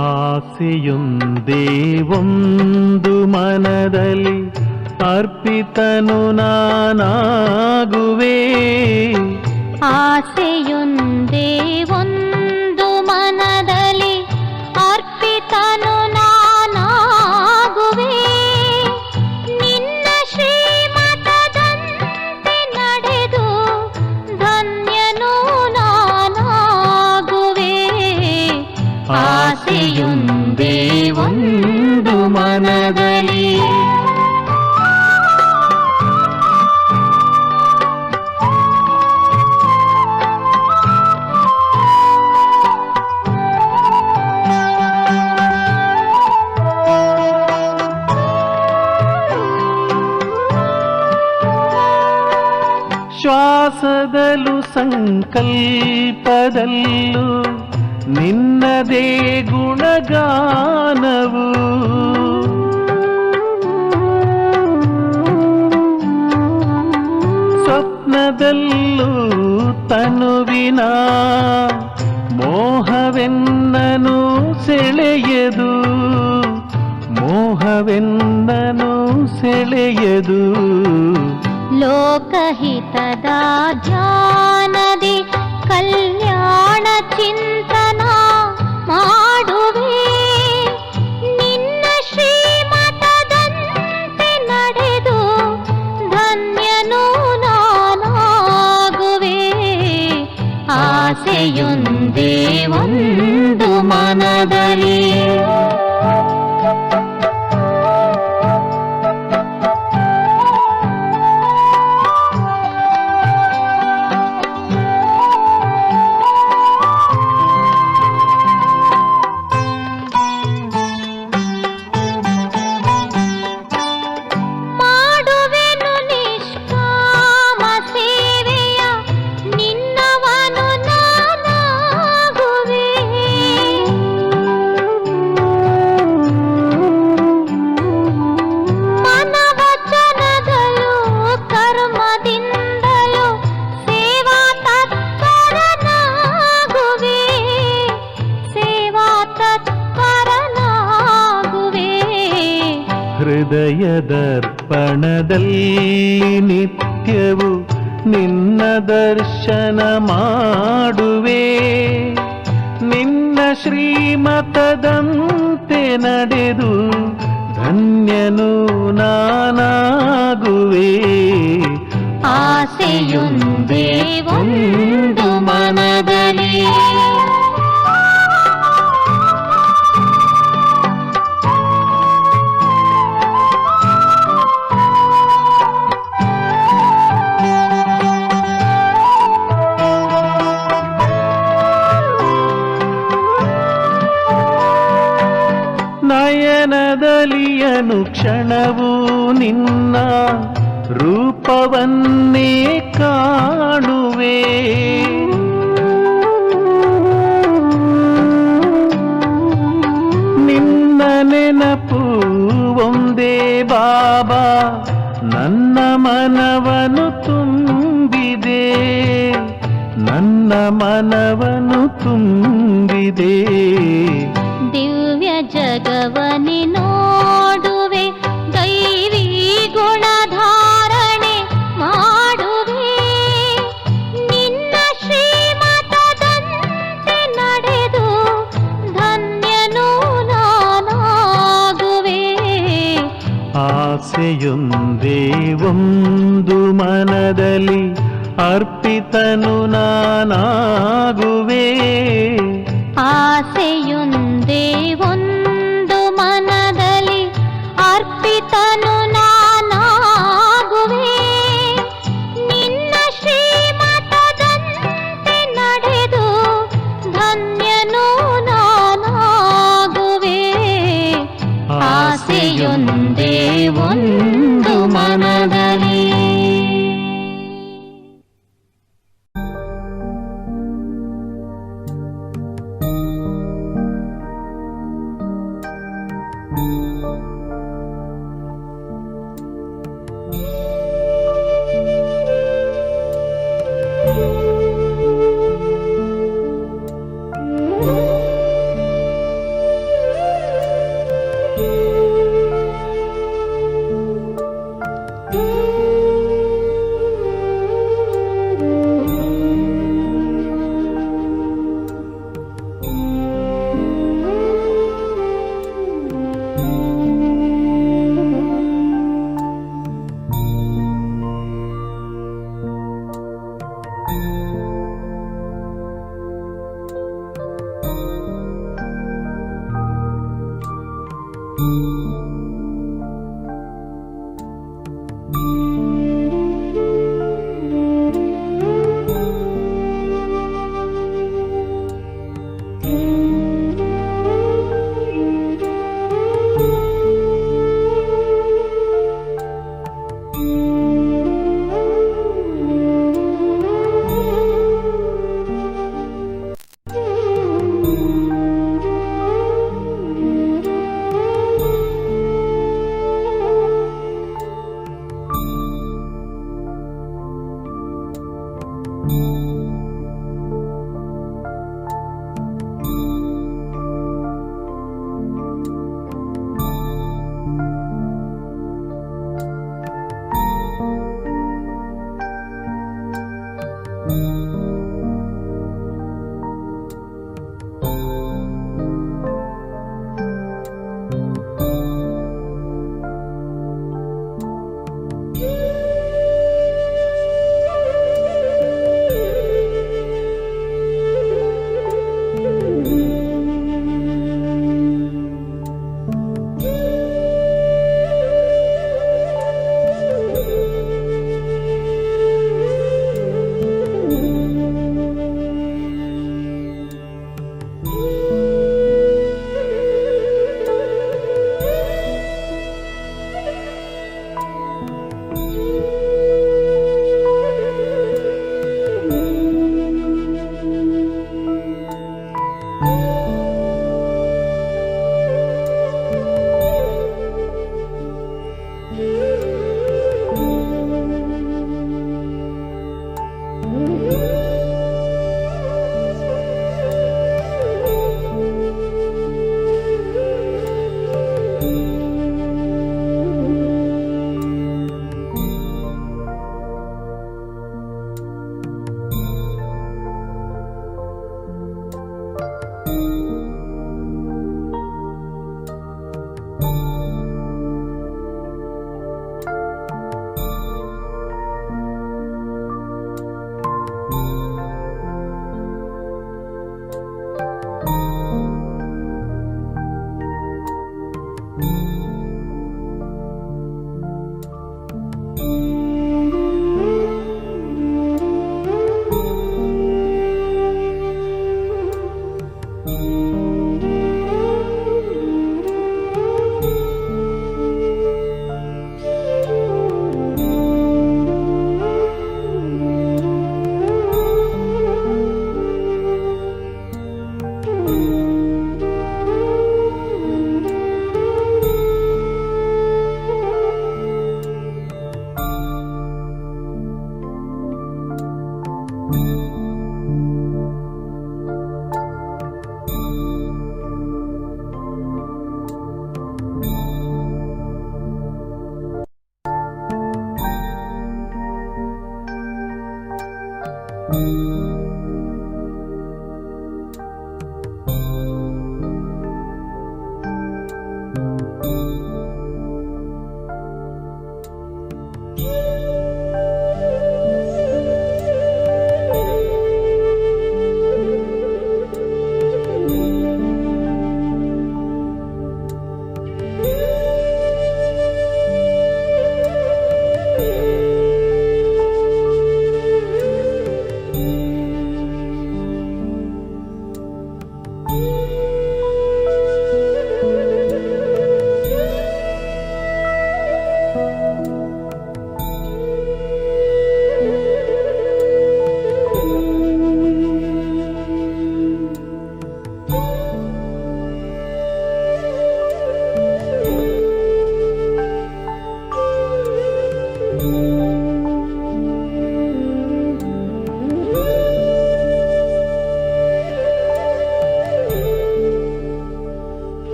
ಆಸೆಯೊಂದೇ ಒಂದು ಮನದಲ್ಲಿ ಅರ್ಪಿತನು ನಾನಾಗುವೆ. ಆಸೆಯೊಂದೇ ಒಂದು ಮನದಲ್ಲಿ ಅರ್ಪಿತನು ನಾನಾಗುವೆ. ನಿನ್ನ ಶ್ರೀಮತದಂತೆ ನಡೆದು ಧನ್ಯನು ನಾನಾಗುವೆ. ಆಸೆಯೊಂದೇ ಒಂದು ಮನದಲ್ಲಿ ಶ್ವಾಸದಲ್ಲೂ ಸಂಕಲ್ಪದಲ್ಲೂ ನಿನ್ನದೇ ಗುಣಗಾನವು. ಸ್ವಪ್ನದಲ್ಲೂ ತನುವಿನ ಮೋಹವೆನ್ನನು ಸೆಳೆಯದು, ಮೋಹವೆನ್ನನು ಸೆಳೆಯದು. ಲೋಕಹಿತದ ಧ್ಯಾನದಿ ಕಲ್ಯಾಣ ಚಿಂತನ ಮಾಡುವೆ. ನಿನ್ನ ಶ್ರೀಮತದಂತೆ ನಡೆದು ಧನ್ಯನು ನಾನಾಗುವೆ. ಆಸೆಯೊಂದೇ ಒಂದು ಮನದಲ್ಲಿ ಹೃದಯದರ್ಪಣದಲ್ಲಿ ನಿತ್ಯವು ನಿನ್ನ ದರ್ಶನ ಮಾಡುವೆ. ನಿನ್ನ ಶ್ರೀಮತದಂತೆ ನಡೆದು ಧನ್ಯನು ನಾನಾಗುವೆ. ಆಸೆಯೊಂದೇ ಒಂದು ಮನದಲ್ಲಿ ನಯನದಲಿಯನು ಕ್ಷಣವು ನಿನ್ನ ರೂಪವನ್ನೇ ಕಾಣುವೆ. ನಿನ್ನ ನೆನಪು ಒಂದೇ ಬಾಬಾ ನನ್ನ ಮನವನ್ನು ತುಂಬಿದೆ, ನನ್ನ ಮನವನ್ನು ತುಂಬಿದೆ. ದಿವ್ಯ ಜಗವನಿ ನೋಡುವೆ, ದೈವಿ ಗುಣಧಾರಣೆ ಮಾಡುವೆ. ಅರ್ಪಿತನು ನಾನಾಗುವೆ. ಆಸೆಯೊಂದೇ ಒಂದು ಮನದಲ್ಲಿ ಅರ್ಪಿತನು ನಾನಾಗುವೆ. ನಿನ್ನ ಶ್ರೀಮತದಂತೆ ನಡೆದು ಧನ್ಯನು ನಾನಾಗುವೆ. ಆಸೆಯೊಂದೇ ಒಂದು ಮನದಲ್ಲಿ.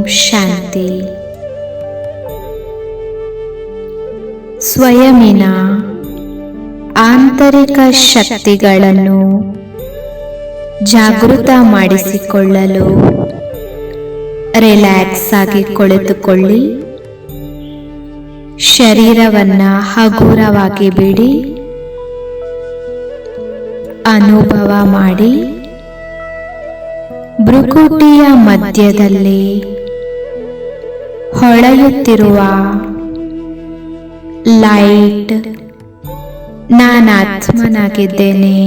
ಶಾಂತಿ. ಸ್ವಯಮಿನ ಆಂತರಿಕ ಶಕ್ತಿಗಳನ್ನು ಜಾಗೃತ ಮಾಡಿಸಿಕೊಳ್ಳಲು ರಿಲ್ಯಾಕ್ಸ್ ಆಗಿ ಕುಳಿತುಕೊಳ್ಳಿ. ಶರೀರವನ್ನು ಹಗುರವಾಗಿ ಬಿಡಿ. ಅನುಭವ ಮಾಡಿ ಭ್ರುಕುಟಿಯ ಮಧ್ಯದಲ್ಲಿ ಹೊಳೆಯುತ್ತಿರುವ ಲೈಟ್ ನಾನಾತ್ಮನಾಗಿದ್ದೇನೆ.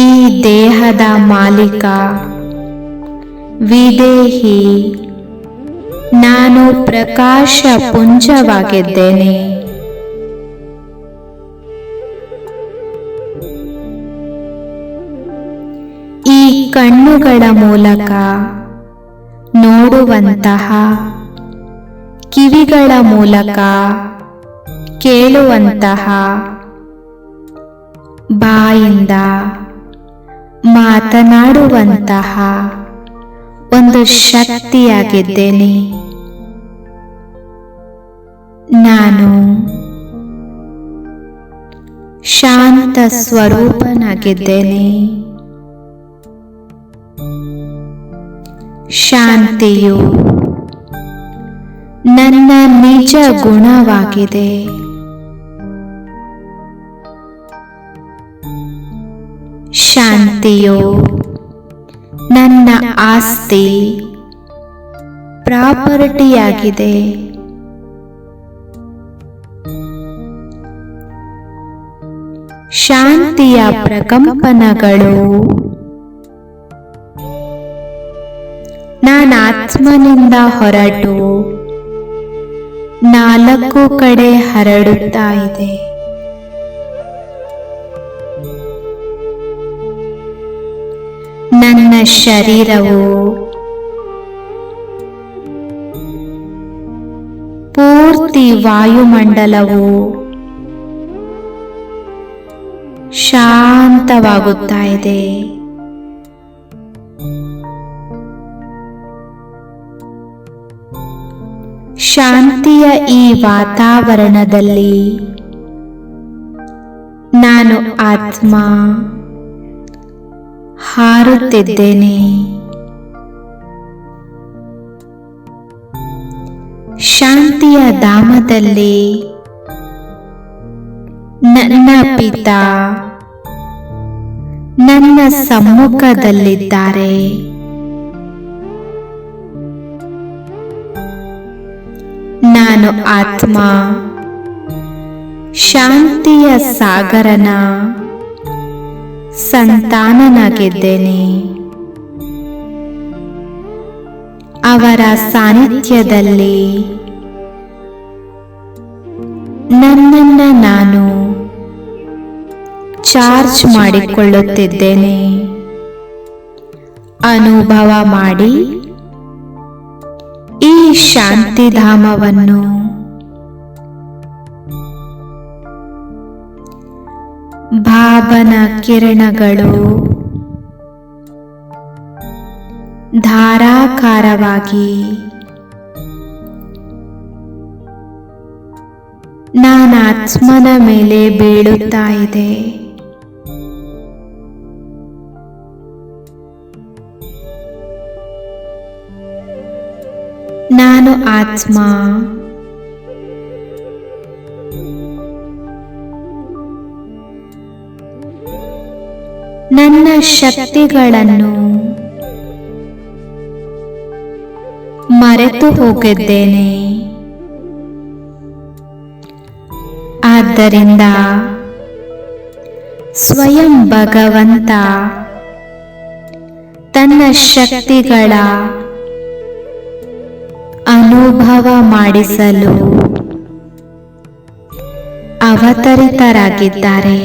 ಈ ದೇಹದ ಮಾಲೀಕ ವಿದೇಹಿ ನಾನು ಪ್ರಕಾಶ ಪುಂಜವಾಗಿದ್ದೇನೆ. ಈ ಕಣ್ಣುಗಳ ಮೂಲಕ ನೋಡುವಂತಹ, ಕಿವಿಗಳ ಮೂಲಕ ಕೇಳುವಂತಹ, ಬಾಯಿಂದ ಮಾತನಾಡುವಂತಹ ಒಂದು ಶಕ್ತಿಯಾಗಿದ್ದೇನೆ. ನಾನು ಶಾಂತ ಸ್ವರೂಪನಾಗಿದ್ದೇನೆ. ಶಾಂತಿಯು ನನ್ನ ನಿಜ ಗುಣವಾಗಿದೆ. ಶಾಂತಿಯು ನನ್ನ ಆಸ್ತಿ, ಪ್ರಾಪರ್ಟಿಯಾಗಿದೆ. ಶಾಂತಿಯ ಪ್ರಕಂಪನಗಳು ನಾನಾತ್ಮನಿಂದ ಹೊರಟು 4 ಕಡೆ ಹರಡುತ್ತಾ ಇದೆ. ನನ್ನ ಶರೀರವು ಪೂರ್ತಿ ವಾಯುಮಂಡಲವು ಶಾಂತವಾಗುತ್ತಾ ಇದೆ. ಶಾಂತಿಯ ಈ ವಾತಾವರಣದಲ್ಲಿ ನಾನು ಆತ್ಮ ಹಾರುತ್ತಿದ್ದೇನೆ. ಶಾಂತಿಯ ಧಾಮದಲ್ಲಿ ನನ್ನ ಪಿತಾ ನನ್ನ ಸಮ್ಮುಖದಲ್ಲಿದ್ದಾರೆ. ನಾನು ಆತ್ಮ ಶಾಂತಿಯ ಸಾಗರನ ಸಂತಾನನಾಗಿದ್ದೇನೆ. ಅವರ ಸಾನ್ನಿಧ್ಯದಲ್ಲಿ ನನ್ನನ್ನು ನಾನು ಚಾರ್ಜ್ ಮಾಡಿಕೊಳ್ಳುತ್ತಿದ್ದೇನೆ. ಅನುಭವ ಮಾಡಿ ಈ ಶಾಂತಿಧಾಮವನ್ನು ಭಾವನ ಕಿರಣಗಳು ಧಾರಾಕಾರವಾಗಿ ನಾನಾತ್ಮನ ಮೇಲೆ ಬೀಳುತ್ತಾ ಇದೆ. ನಾನು ಆತ್ಮ ನನ್ನ ಶಕ್ತಿಗಳನ್ನು ಮರೆತು ಹೋಗಿದ್ದೇನೆ. ಆದ್ದರಿಂದ ಸ್ವಯಂ ಭಗವಂತ ತನ್ನ ಶಕ್ತಿಗಳ ಅನುಭವ ಮಾಡಿಸಲು ಅವತರಿತರಾಗಿದ್ದಾರೆ.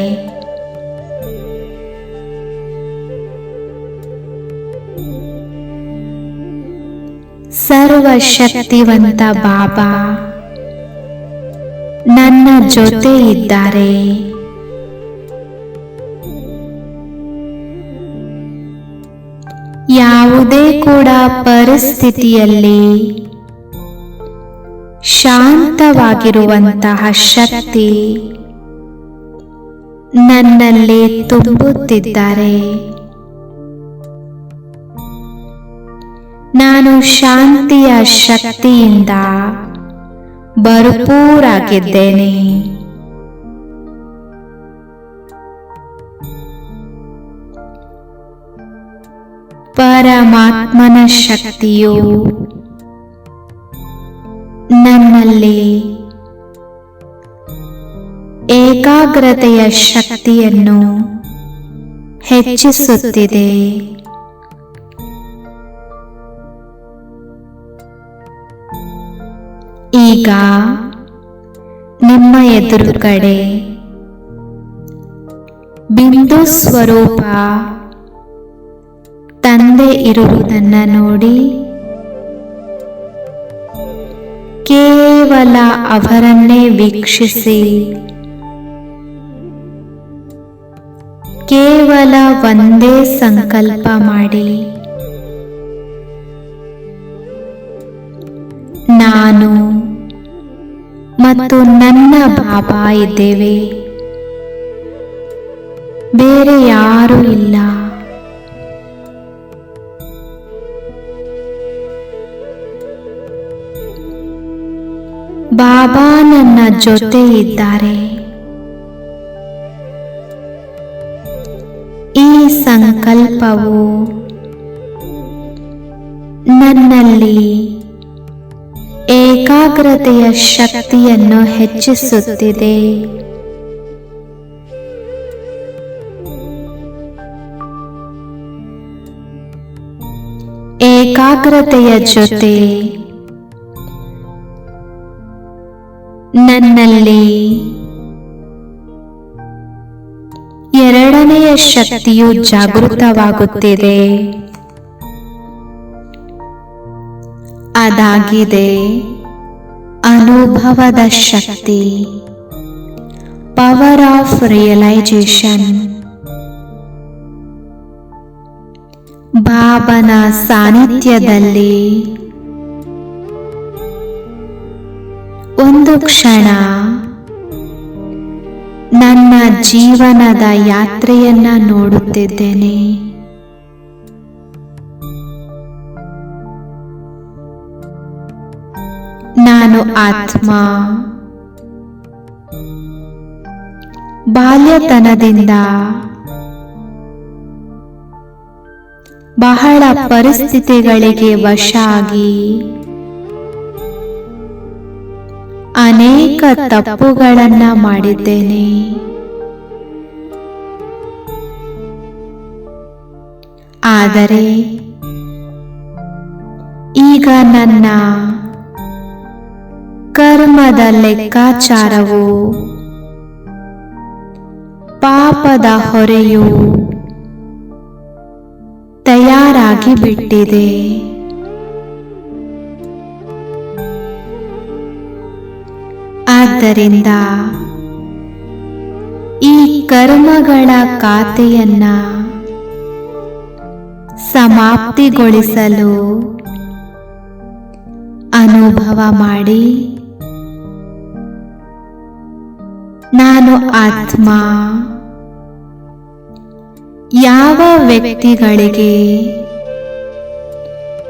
ಸರ್ವಶಕ್ತಿವಂತ ಬಾಬಾ ನನ್ನ ಜೊತೆ ಇದ್ದಾರೆ. ಯಾವುದೇ ಯಾವುದೇ ಕೂಡ ಪರಿಸ್ಥಿತಿಯಲ್ಲಿ ಶಾಂತವಾಗಿರುವಂತಹ ಶಕ್ತಿ ನನ್ನಲ್ಲಿ ತುಂಬುತ್ತಿದ್ದಾರೆ. ನಾನು ಶಾಂತಿಯ ಶಕ್ತಿಯಿಂದ ಭರಪೂರಾಗಿದ್ದೇನೆ. ಪರಮಾತ್ಮನ ಶಕ್ತಿಯು ನನ್ನಲ್ಲಿ ಏಕಾಗ್ರತೆಯ ಶಕ್ತಿಯನ್ನು ಹೆಚ್ಚಿಸುತ್ತಿದೆ. ಈಗ ನಿಮ್ಮ ಎದುರುಗಡೆ ಬಿಂದು ಸ್ವರೂಪ ತಂದೆ ಇರುವುದನ್ನು ನೋಡಿ ಕೇವಲ ಅವರನ್ನೇ ವೀಕ್ಷಿಸಿ ಕೇವಲ ಒಂದೇ ಸಂಕಲ್ಪ ಮಾಡಿ, ನಾನು ಮತ್ತು ನನ್ನ ಬಾಬಾ ಇದ್ದೇವೆ, ಬೇರೆ ಯಾರೂ ಇಲ್ಲ. ಬಾಬಾ ನನ್ನ ಜೊತೆ ಇದ್ದಾರೆ. ಈ ಸಂಕಲ್ಪವು ನನ್ನಲ್ಲಿ ಏಕಾಗ್ರತೆಯ ಶಕ್ತಿಯನ್ನು ಹೆಚ್ಚಿಸುತ್ತಿದೆ. ಏಕಾಗ್ರತೆಯ ಜೊತೆ ನನ್ನಲ್ಲಿ ಎರಡನೆಯ ಶಕ್ತಿಯು ಜಾಗೃತವಾಗುತ್ತಿದೆ. ಅದಾಗಿದೆ ಅನುಭವದ ಶಕ್ತಿ, ಪವರ್ ಆಫ್ ರಿಯಲೈಸೇಷನ್. ಬಾಬನ ಸಾನ್ನಿಧ್ಯದಲ್ಲಿ ಒಂದು ಕ್ಷಣ ನನ್ನ ಜೀವನದ ಯಾತ್ರೆಯನ್ನ ನೋಡುತ್ತಿದ್ದೇನೆ. ನಾನು ಆತ್ಮ. ಬಾಲ್ಯತನದಿಂದ ಬಹಳ ಪರಿಸ್ಥಿತಿಗಳಿಗೆ ವಶ ಆಗಿ ಅನೇಕ ತಪ್ಪುಗಳನ್ನು ಮಾಡಿದ್ದೇನೆ. ಆದರೆ ಈಗ ನನ್ನ ಕರ್ಮದ ಲೆಕ್ಕಾಚಾರವು, ಪಾಪದ ಹೊರೆಯು ತಯಾರಾಗಿ ಬಿಟ್ಟಿದೆ. ಆದ್ದರಿಂದ ಈ ಕರ್ಮಗಳ ಖಾತೆಯನ್ನ ಸಮಾಪ್ತಿಗೊಳಿಸಲು ಅನುಭವ ಮಾಡಿ, ನಾನು ಆತ್ಮ. ಯಾವ ವ್ಯಕ್ತಿಗಳಿಗೆ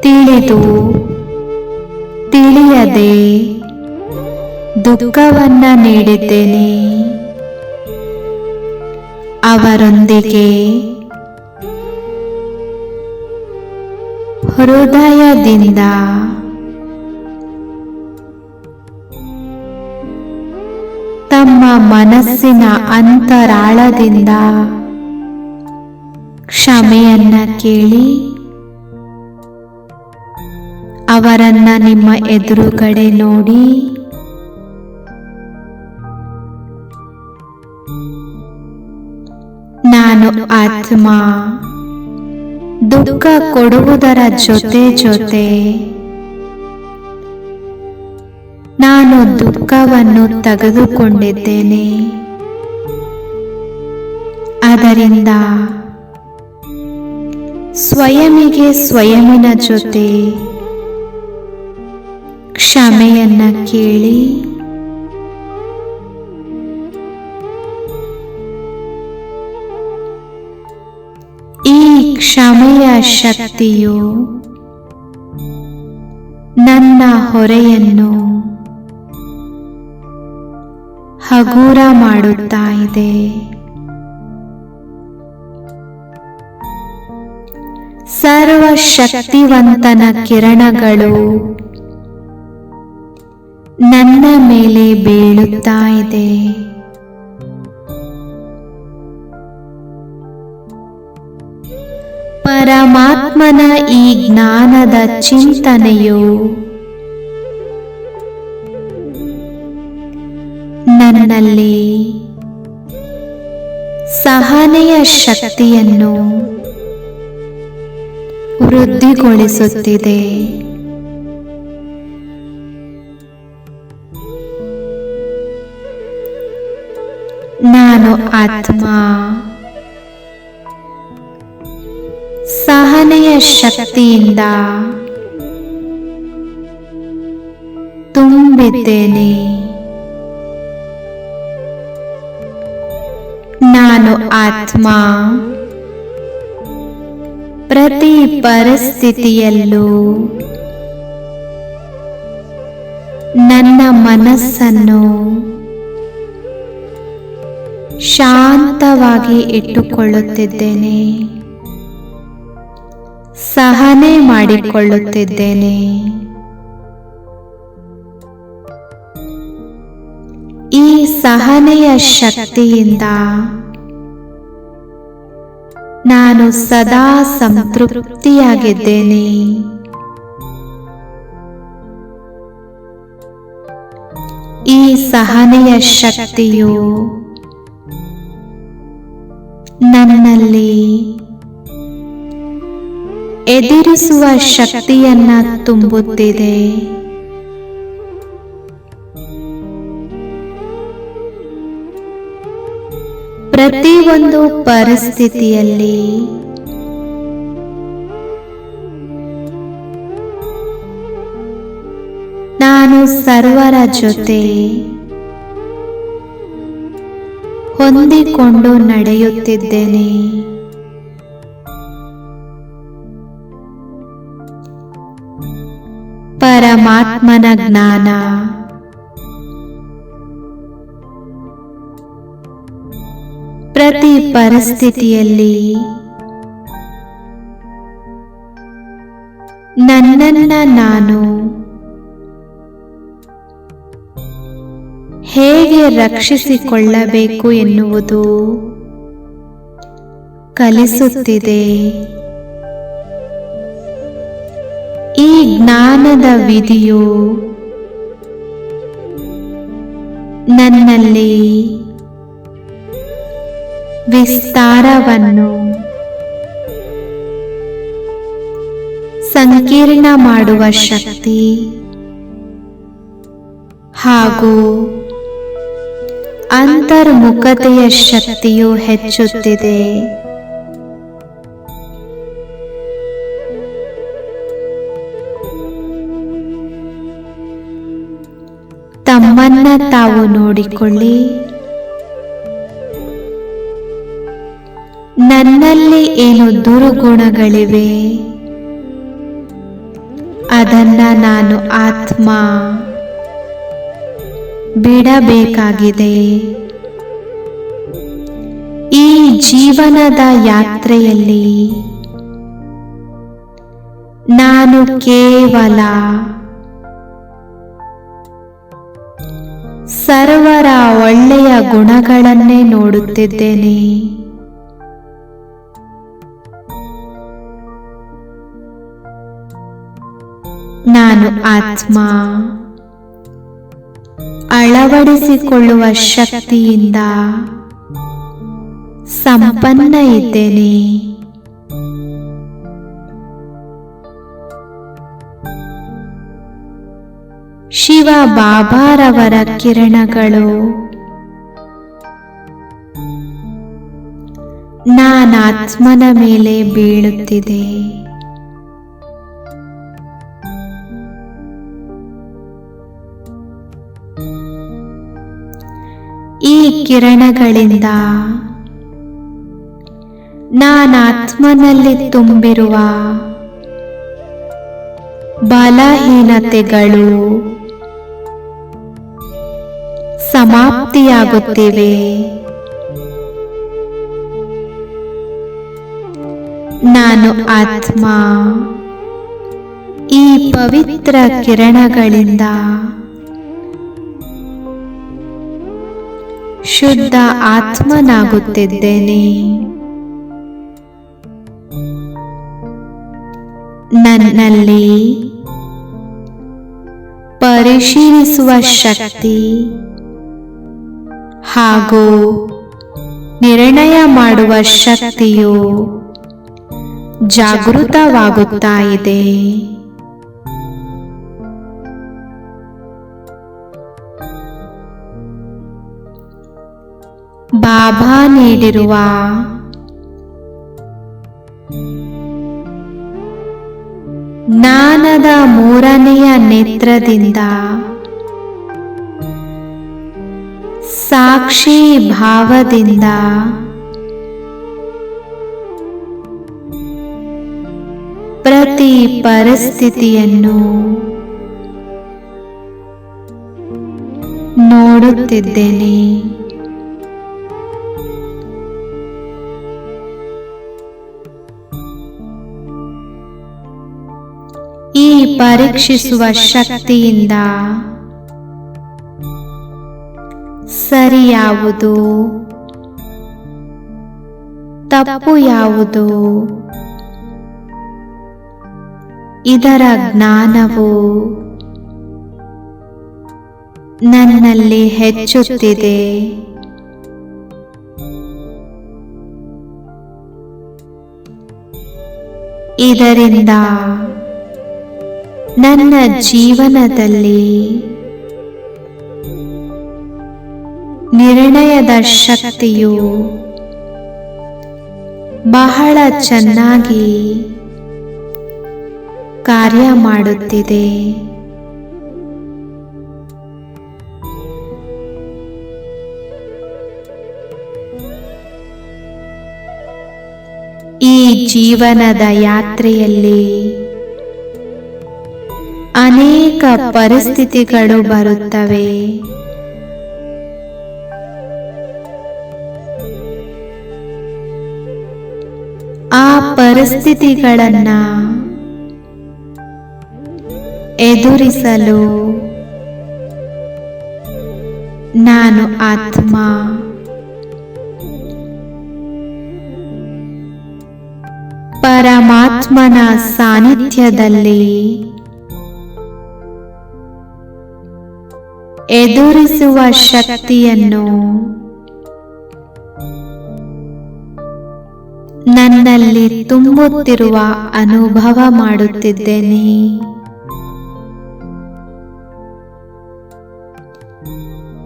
ತಿಳಿದು ತಿಳಿಯದೆ ದುಃಖವನ್ನ ನೀಡಿದ್ದೇನೆ, ಅವರೊಂದಿಗೆ ಹೃದಯದಿಂದ ತಮ್ಮ ಮನಸ್ಸಿನ ಅಂತರಾಳದಿಂದ ಕ್ಷಮೆಯನ್ನ ಕೇಳಿ ಅವರನ್ನ ನಿಮ್ಮ ಎದುರುಗಡೆ ನೋಡಿ ನಾನು ಆತ್ಮ. ದುಃಖ ಕೊಡುವುದರ ಜೊತೆ ಜೊತೆ ನಾನು ದುಃಖವನ್ನು ತೆಗೆದುಕೊಂಡಿದ್ದೇನೆ. ಅದರಿಂದ ಸ್ವಯಮಿಗೆ ಸ್ವಯಮಿನ ಜೊತೆ ಕ್ಷಮೆಯನ್ನ ಕೇಳಿ ಈ ಕ್ಷಮೆಯ ಶಕ್ತಿಯು ನನ್ನ ಹೊರೆಯನ್ನು ಹಗುರ ಮಾಡುತ್ತಾ ಇದೆ. ಸರ್ವಶಕ್ತಿವಂತನ ಕಿರಣಗಳು ನನ್ನ ಮೇಲೆ ಬೀಳುತ್ತಾ ಇದೆ. ಪರಮಾತ್ಮನ ಈ ಜ್ಞಾನದ ಚಿಂತನೆಯು ನನ್ನಲ್ಲಿ ಸಹನೆಯ ಶಕ್ತಿಯನ್ನು ವೃದ್ಧಿಗೊಳಿಸುತ್ತಿದೆ. ನಾನು ಆತ್ಮ ಸಹನೆಯ ಶಕ್ತಿಯಿಂದ ತುಂಬಿದ್ದೇನೆ. ನಾನು ಆತ್ಮ ಪ್ರತಿ ಪರಿಸ್ಥಿತಿಯಲ್ಲೂ ನನ್ನ ಮನಸ್ಸನ್ನು ಶಾಂತವಾಗಿ ಇಟ್ಟುಕೊಳ್ಳುತ್ತಿದ್ದೇನೆ, ಸಹನೆ ಮಾಡಿಕೊಳ್ಳುತ್ತಿದ್ದೇನೆ. ಈ ಸಹನೆಯ ಶಕ್ತಿಯಿಂದ ನಾನು ಸದಾ ಸಂತೃಪ್ತಿಯಾಗಿದ್ದೇನೆ. ಈ ಸಹನೆಯ ಶಕ್ತಿಯು ನನ್ನಲ್ಲಿ ಎದುರಿಸುವ ಶಕ್ತಿಯನ್ನ ತುಂಬುತ್ತಿದೆ. ಪ್ರತಿಯೊಂದು ಪರಿಸ್ಥಿತಿಯಲ್ಲಿ ನಾನು ಸರ್ವರ ಜೊತೆ ಹೊಂದಿಕೊಂಡು ನಡೆಯುತ್ತಿದ್ದೇನೆ. ಪರಮಾತ್ಮನ ಜ್ಞಾನ ಪ್ರತಿ ಪರಿಸ್ಥಿತಿಯಲ್ಲಿ ನನ್ನನ್ನ ನಾನು ಹೇಗೆ ರಕ್ಷಿಸಿಕೊಳ್ಳಬೇಕು ಎನ್ನುವುದು ಕಲಿಸುತ್ತಿದೆ. ಈ ಜ್ಞಾನದ ವಿಧಿಯು ನನ್ನಲ್ಲಿ ವಿಸ್ತಾರವನ್ನು ಸಂಕೀರ್ಣ ಮಾಡುವ ಶಕ್ತಿ ಹಾಗೂ ಅಂತರ್ಮುಖತೆಯ ಶಕ್ತಿಯು ಹೆಚ್ಚುತ್ತಿದೆ. ತಮ್ಮನ್ನ ತಾವು ನೋಡಿಕೊಳ್ಳಿ. ನನ್ನಲ್ಲಿ ಏನು ದುರ್ಗುಣಗಳಿವೆ ಅದನ್ನ ನಾನು ಆತ್ಮ ಬಿಡಬೇಕಾಗಿದೆ. ಈ ಜೀವನದ ಯಾತ್ರೆಯಲ್ಲಿ ನಾನು ಕೇವಲ ಸರ್ವರ ಒಳ್ಳೆಯ ಗುಣಗಳನ್ನೇ ನೋಡುತ್ತಿದ್ದೇನೆ. ನಾನು ಆತ್ಮ ಅಳವಡಿಸಿಕೊಳ್ಳುವ ಶಕ್ತಿಯಿಂದ ಸಂಪನ್ನ ಇದ್ದೇನೆ. ಶಿವ ಬಾಬಾರವರ ಕಿರಣಗಳು ನಾನಾತ್ಮನ ಮೇಲೆ ಬೀಳುತ್ತಿದೆ. ಈ ಕಿರಣಗಳಿಂದ ನಾನಾತ್ಮನಲ್ಲಿ ತುಂಬಿರುವ ಬಲಹೀನತೆಗಳು ಸಮಾಪ್ತಿಯಾಗುತ್ತಿವೆ. ನಾನು ಆತ್ಮ ಈ ಪವಿತ್ರ ಕಿರಣಗಳಿಂದ ಶುದ್ಧ ಆತ್ಮನಾಗುತ್ತಿದ್ದೇನೆ. ನನ್ನಲ್ಲಿ ಪರಿಶೀಲಿಸುವ ಶಕ್ತಿ ಹಾಗೂ ನಿರ್ಣಯ ಮಾಡುವ ಶಕ್ತಿಯು ಜಾಗೃತವಾಗುತ್ತಾ ಇದೆ. ಬಾಬಾ ನೀಡಿರುವ ಜ್ಞಾನದ ಮೂರನೆಯ ನೇತ್ರದಿಂದ ಸಾಕ್ಷಿ ಭಾವದಿಂದ ಪ್ರತಿ ಪರಿಸ್ಥಿತಿಯನ್ನು ನೋಡುತ್ತಿದ್ದೇನೆ. ಈ ಪರೀಕ್ಷಿಸುವ ಶಕ್ತಿಯಿಂದ ಸರಿ ಯಾವುದು, ತಪ್ಪು ಯಾವುದು, ಇದರ ಜ್ಞಾನವು ನನ್ನಲ್ಲಿ ಹೆಚ್ಚುತ್ತಿದೆ. ಇದರಿಂದ ನನ್ನ ಜೀವನದಲ್ಲಿ ನಿರ್ಣಯದ ಶಕ್ತಿಯು ಬಹಳ ಚೆನ್ನಾಗಿ ಕಾರ್ಯ ಮಾಡುತ್ತಿದೆ. ಈ ಜೀವನದ ಯಾತ್ರೆಯಲ್ಲಿ ಅನೇಕ ಪರಿಸ್ಥಿತಿಗಳು ಬರುತ್ತವೆ. ಆ ಪರಿಸ್ಥಿತಿಗಳನ್ನು ಎದುರಿಸಲು ನಾನು ಆತ್ಮ ಪರಮಾತ್ಮನ ಸಾನ್ನಿಧ್ಯದಲ್ಲಿ ಎದುರಿಸುವ ಶಕ್ತಿಯನ್ನು ನನ್ನಲ್ಲಿ ತುಂಬುತ್ತಿರುವ ಅನುಭವ ಮಾಡುತ್ತಿದ್ದೇನೆ.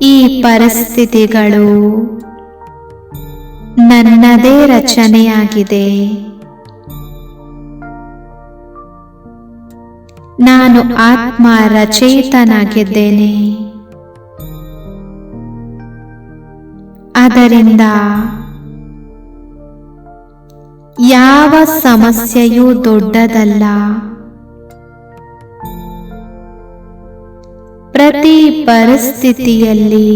ಈ ಪರಿಸ್ಥಿತಿಗಳು ನನ್ನದೇ ರಚನೆಯಾಗಿದೆ. ನಾನು ಆತ್ಮ ರಚಯಿತನಾಗಿದ್ದೇನೆ. ಆದ್ದರಿಂದ ಯಾವ ಸಮಸ್ಯೆಯೂ ದೊಡ್ಡದಲ್ಲ. ಪ್ರತಿ ಪರಿಸ್ಥಿತಿಯಲ್ಲಿ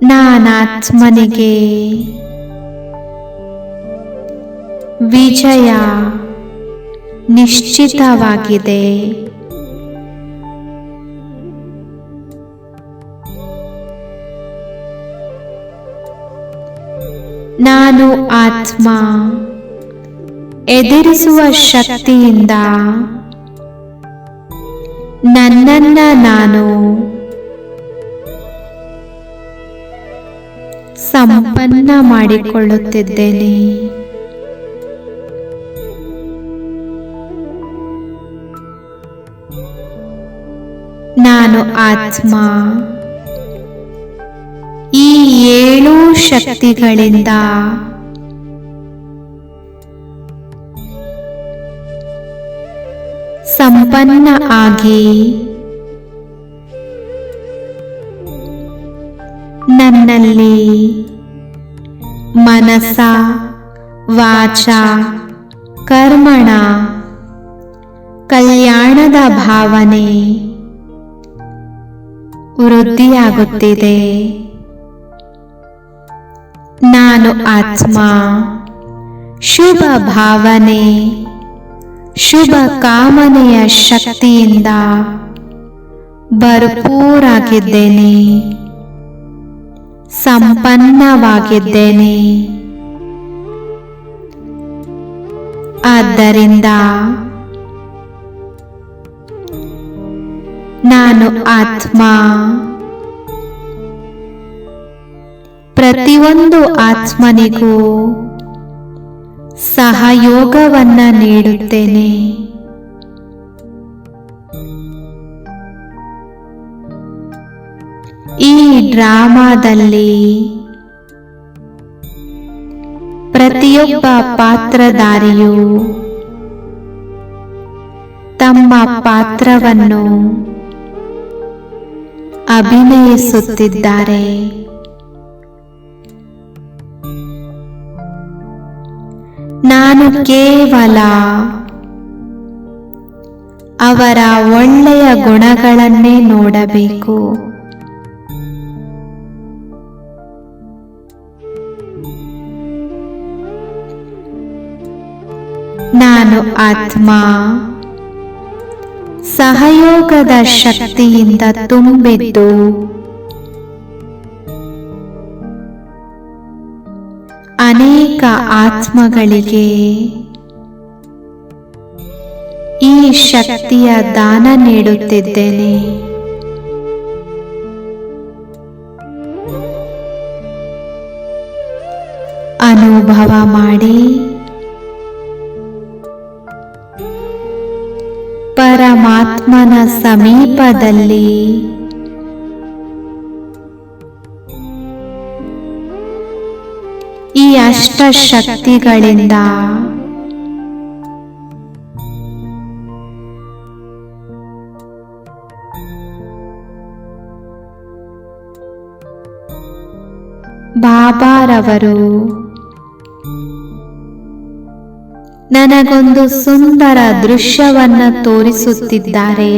ನಾನಾತ್ಮನಿಗೆ ವಿಜಯ ನಿಶ್ಚಿತವಾಗಿದೆ. ನಾನು ಆತ್ಮ ಎದುರಿಸುವ ಶಕ್ತಿಯಿಂದ ನನ್ನನ್ನ ನಾನು ಸಂಪನ್ನ ಮಾಡಿಕೊಳ್ಳುತ್ತಿದ್ದೇನೆ. ನಾನು ಆತ್ಮ ಈ ಏಳು ಶಕ್ತಿಗಳಿಂದ ಸಂಪನ್ನ ಆಗಿ ನನ್ನಲ್ಲಿ ಮನಸ ವಾಚ ಕರ್ಮಣ ಕಲ್ಯಾಣದ ಭಾವನೆ ವೃದ್ಧಿಯಾಗುತ್ತಿದೆ. ನಾನು ಆತ್ಮ ಶುಭ ಭಾವನೆ ಶುಭ ಕಾಮನೆಯ ಶಕ್ತಿಯಿಂದ ಭರ್ಪೂರಾಗಿದ್ದೇನೆ, ಸಂಪನ್ನವಾಗಿದ್ದೇನೆ. ಆದ್ದರಿಂದ ನಾನು ಆತ್ಮ ಪ್ರತಿಯೊಂದು ಆತ್ಮನಿಗೂ ಸಹಯೋಗವನ್ನ ನೀಡುತ್ತೇನೆ. ಈ ಡ್ರಾಮಾದಲ್ಲಿ ಪ್ರತಿಯೊಬ್ಬ ಪಾತ್ರಧಾರಿಯು ತಮ್ಮ ಪಾತ್ರವನ್ನು ಅಭಿನಯಿಸುತ್ತಿದ್ದಾರೆ. ನಾನು ಕೇವಲ ಅವರ ಒಳ್ಳೆಯ ಗುಣಗಳನ್ನೇ ನೋಡಬೇಕು. ನಾನು ಆತ್ಮ ಸಹಯೋಗದ ಶಕ್ತಿಯಿಂದ ತುಂಬಿದ್ದು ಅನೇಕ ಆತ್ಮಗಳಿಗೆ ಈ ಶಕ್ತಿಯ ದಾನ ನೀಡುತ್ತಿದ್ದೇನೆ. ಅನುಭವ ಮಾಡಿ ಪರಮಾತ್ಮನ ಸಮೀಪದಲ್ಲಿ ಈ ಅಷ್ಟಶಕ್ತಿಗಳಿಂದ ಬಾಬಾರವರು ನನಗೊಂದು ಸುಂದರ ದೃಶ್ಯವನ್ನ ತೋರಿಸುತ್ತಿದ್ದಾರೆ.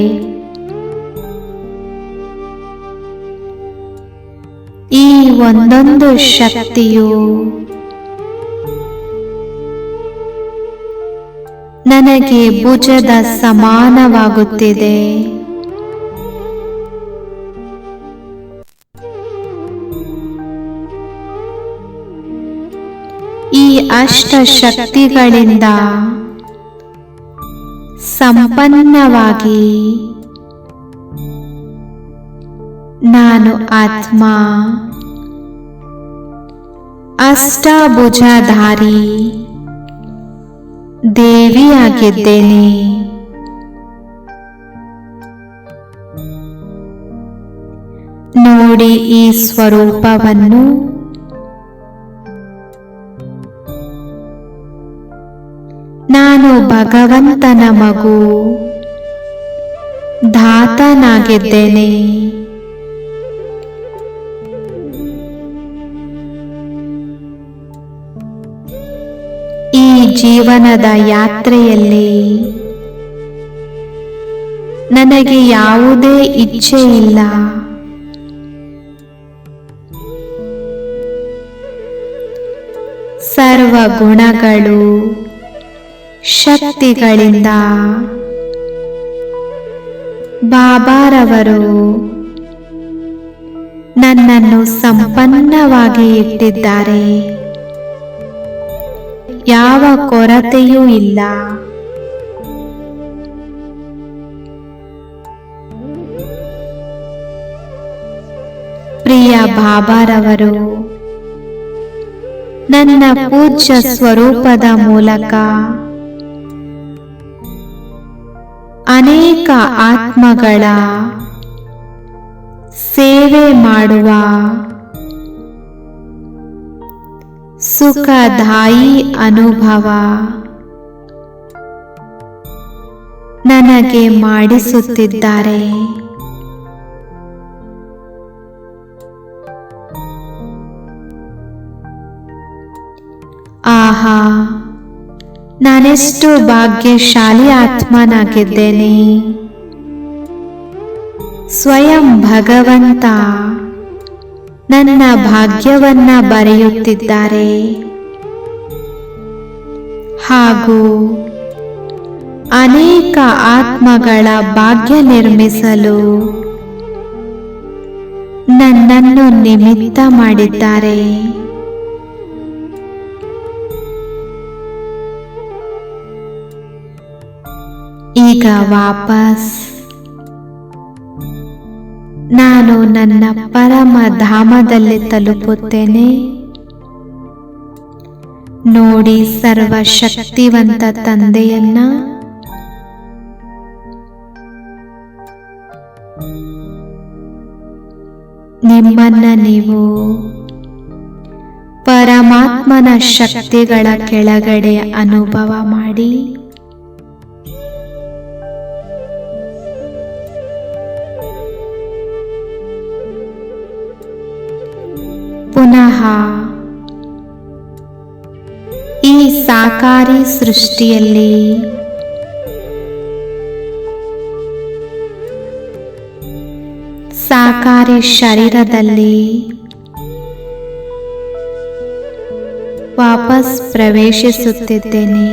ಈ ಒಂದೊಂದು ಶಕ್ತಿಯು ನನಗೆ ಭುಜದ ಸಮಾನವಾಗುತ್ತಿದೆ. ಈ ಅಷ್ಟಶಕ್ತಿಗಳಿಂದ ಸಂಪನ್ನವಾಗಿ ನಾನು ಆತ್ಮ ಅಷ್ಟಭುಜಧಾರಿ ದೇವಿಯಾಗಿದ್ದೇನೆ. ನೋಡಿ ಈ ಸ್ವರೂಪವನ್ನು. ನಾನು ಭಗವಂತನ ಮಗು, ಧಾತನಾಗಿದ್ದೇನೆ. ಈ ಜೀವನದ ಯಾತ್ರೆಯಲ್ಲಿ ನನಗೆ ಯಾವುದೇ ಇಚ್ಛೆ ಇಲ್ಲ. ಸರ್ವ ಗುಣಗಳು ಶಕ್ತಿಗಳಿಂದ ಬಾಬಾರವರು ನನ್ನನ್ನು ಸಂಪನ್ನವಾಗಿ ಇಟ್ಟಿದ್ದಾರೆ. ಯಾವ ಕೊರತೆಯೂ ಇಲ್ಲ. ಪ್ರಿಯ ಬಾಬಾರವರು ನನ್ನ ಪೂಜ್ಯ ಸ್ವರೂಪದ ಮೂಲಕ ಅನೇಕ ಆತ್ಮಗಳ ಸೇವೆ ಮಾಡುವ ಸುಖದಾಯಿ ಅನುಭವ ನನಗೆ ಮಾಡಿಸುತ್ತಿದ್ದಾರೆ. ಆಹಾ, ನಾನೆಷ್ಟು ಭಾಗ್ಯಶಾಲಿ ಆತ್ಮನಾಗಿದ್ದೇನೆ. ಸ್ವಯಂ ಭಗವಂತ ನನ್ನ ಭಾಗ್ಯವನ್ನ ಬರೆಯುತ್ತಿದ್ದಾರೆ ಹಾಗೂ ಅನೇಕ ಆತ್ಮಗಳ ಭಾಗ್ಯ ನಿರ್ಮಿಸಲು ನನ್ನನ್ನು ನಿಮಿತ್ತ ಮಾಡಿದ್ದಾರೆ. ಈಗ ವಾಪಸ್ ನಾನು ನನ್ನ ಪರಮ ಧಾಮದಲ್ಲಿ ತಲುಪುತ್ತೇನೆ. ನೋಡಿ ಸರ್ವಶಕ್ತಿವಂತ ತಂದೆಯನ್ನ. ನಿಮ್ಮನ್ನ ನೀವು ಪರಮಾತ್ಮನ ಶಕ್ತಿಗಳ ಕೆಳಗಡೆ ಅನುಭವ ಮಾಡಿ. ಪುನಃ ಈ ಸಾಕಾರಿ ಸೃಷ್ಟಿಯಲ್ಲಿ ಸಾಕಾರಿ ಶರೀರದಲ್ಲಿ ವಾಪಸ್ ಪ್ರವೇಶಿಸುತ್ತಿದ್ದೇನೆ.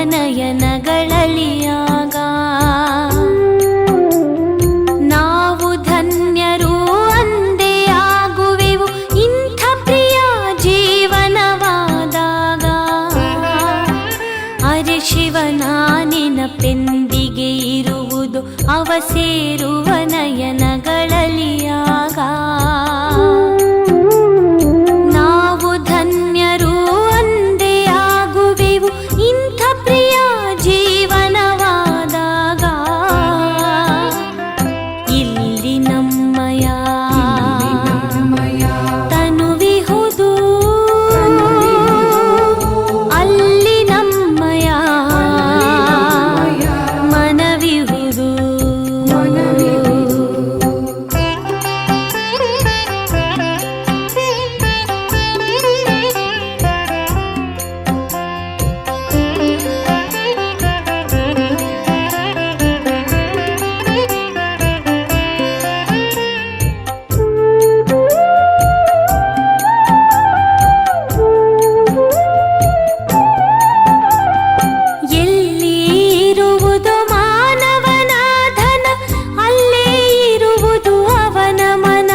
ನಯನಗಳಲ್ಲಿ ಆಗ ನಾವು ಧನ್ಯರು ಅಂದೇ ಆಗುವೆವು ಇಂಥ ಪ್ರಿಯ ಜೀವನವಾದಾಗ. ಅರೆ ಶಿವನ ನೆನಪೆಂದಿಗೆ ಇರುವುದು ಅವ ಸೇರುವ ನಯನಗಳಲ್ಲಿ ಆಗ. ನಾವು ಧನ್ಯರು ಅಂದೇ ಆಗುವೆವು ಇಂಥ ಪ್ರಿಯ ಜೀವನವಾದಾಗ. ಇಲ್ಲಿ ನಮ್ಮಯ ತನುವಿಹುದು, ಅಲ್ಲಿ ನಮ್ಮಯ ಮನವಿಹುದು. ಎಲ್ಲಿ ಇರುವುದು ಮಾನವನ ಧನ ಅಲ್ಲೇ ಇರುವುದು ಅವನ ಮನ.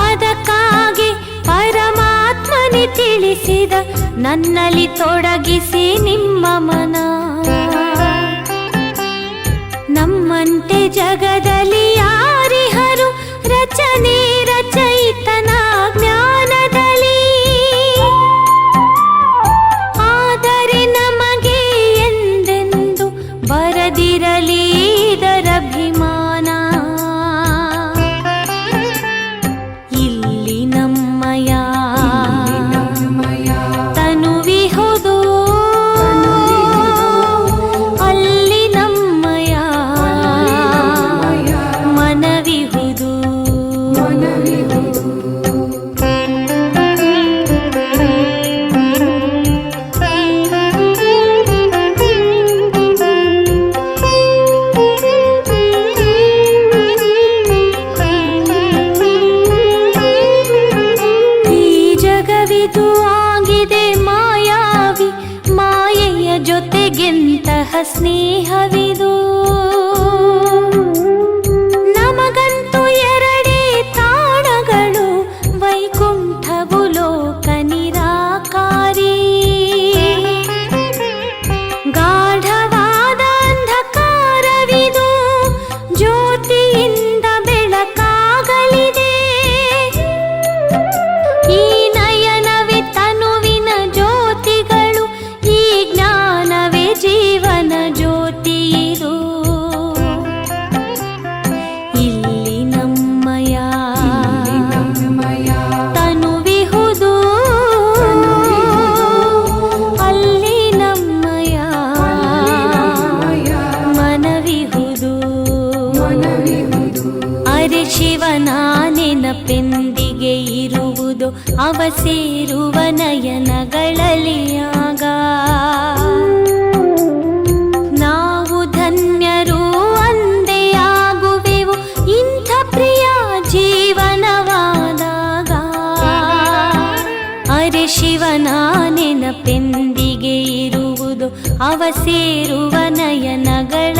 ಅದಕ್ಕಾಗಿ ಪರಮಾತ್ಮನೇ ತಿಳಿಸಿದ ನನ್ನಲ್ಲಿ ತೊಡಗಿಸಿ ನಿಮ್ಮ ಮನ. ನಮ್ಮಂತೆ ಜಗದಲ್ಲಿ ಯಾರಿಹರು ರಚನೆ ರಚಯಿತನ ಜ್ಞಾನದಲ್ಲಿ. ಆದರೆ ನಮಗೆ ಎಂದೆಂದು ಬರದಿರಲಿ ಇದರಭಿಮಾನ. ಇಲ್ಲಿ ನಮ್ಮಯ ತನುವಿಹುದು, ಅಲ್ಲಿ ನಮ್ಮಯ ಮನವಿಹುದು. ಈ ಜಗವಿದು ಆಗಿದೆ ಮಾಯಾವಿ, ಮಾಯೆಯ ಜೊತೆಗೆಂತಹ ಸ್ನೇಹವಿದು. ನಮಗಂತೂ ಎರಡೇ ತಾಣಗಳು, ವೈಕುಂಠವು ಲೋಕ ನಿರಾಕಾರಿ. ಗಾಢವಾದ ಅಂಧಕಾರವಿದು, ಜ್ಯೋತಿಯಿಂದ ಬೆಳಕಾಗಲಿದೆ. ಈ ನಯನವೇ ತನುವಿನ ಜ್ಯೋತಿಗಳು, ಈ ಜ್ಞಾನವೇ ಜೀವನ ಜ್ಯೋತಿ ಇದು. ಇಲ್ಲಿ ನಮ್ಮಯ ತನುವಿಹುದು, ಅಲ್ಲಿ ನಮ್ಮಯ ಮನವಿಹುದು. ಅರೆ ಶಿವನ ನೆನಪೆಂದಿಗೆ ಇರುವುದು ಅವ ಸೇರುವ ನಯನಗಳಲ್ಲಿ ಆಗ. ನಾವು ಧನ್ಯರು ಅಂದೇ ಆಗುವೆವು ಇಂಥ ಪ್ರಿಯ ಜೀವನವಾದಾಗ. ಅರೆ ಶಿವನ ನೆನಪೆಂದಿಗೆ ಇರುವುದು ಅವ ಸೇರುವ ನಯನಗಳ